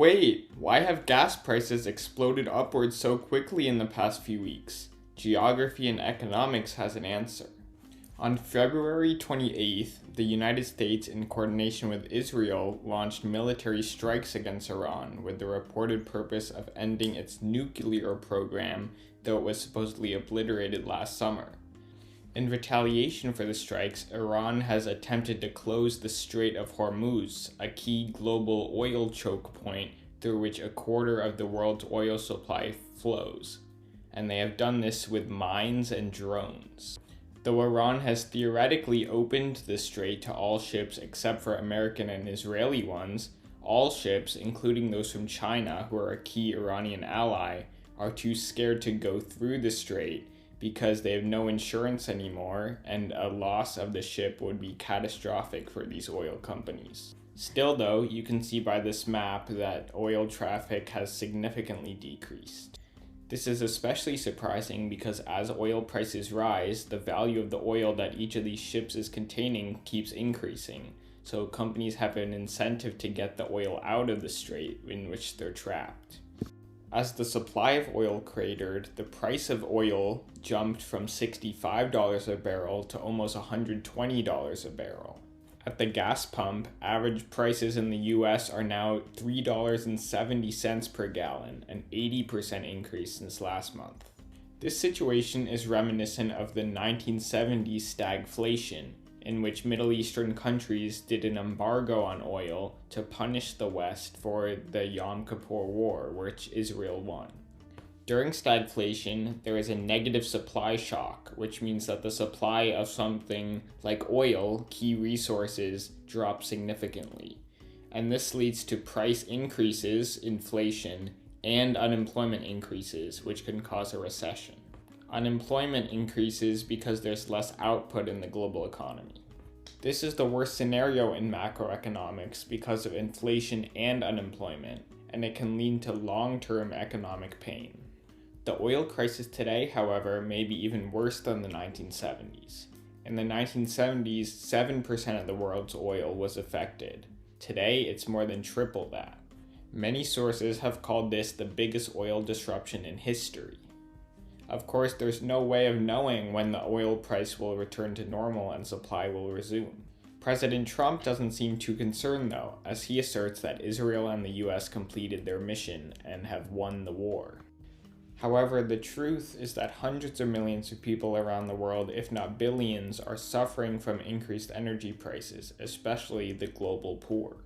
Wait, why have gas prices exploded upwards so quickly in the past few weeks? Geography and Economics has an answer. On February 28th, the United States, in coordination with Israel, launched military strikes against Iran with the reported purpose of ending its nuclear program, though it was supposedly obliterated last summer. In retaliation for the strikes, Iran has attempted to close the Strait of Hormuz, a key global oil choke point through which a quarter of the world's oil supply flows, and they have done this with mines and drones. Though Iran has theoretically opened the strait to all ships except for American and Israeli ones, all ships, including those from China, who are a key Iranian ally, are too scared to go through the strait because they have no insurance anymore, and a loss of the ship would be catastrophic for these oil companies. Still though, you can see by this map that oil traffic has significantly decreased. This is especially surprising because as oil prices rise, the value of the oil that each of these ships is containing keeps increasing, so companies have an incentive to get the oil out of the strait in which they're trapped. As the supply of oil cratered, the price of oil jumped from $65 a barrel to almost $120 a barrel. At the gas pump, average prices in the US are now $3.70 per gallon, an 80% increase since last month. This situation is reminiscent of the 1970s stagflation, in which Middle Eastern countries did an embargo on oil to punish the West for the Yom Kippur War, which Israel won. During stagflation, there is a negative supply shock, which means that the supply of something like oil, key resources, drops significantly. And this leads to price increases, inflation, and unemployment increases, which can cause a recession. Unemployment increases because there's less output in the global economy. This is the worst scenario in macroeconomics because of inflation and unemployment, and it can lead to long-term economic pain. The oil crisis today, however, may be even worse than the 1970s. In the 1970s, 7% of the world's oil was affected. Today, it's more than triple that. Many sources have called this the biggest oil disruption in history. Of course, there's no way of knowing when the oil price will return to normal and supply will resume. President Trump doesn't seem too concerned though, as he asserts that Israel and the US completed their mission and have won the war. However, the truth is that hundreds of millions of people around the world, if not billions, are suffering from increased energy prices, especially the global poor.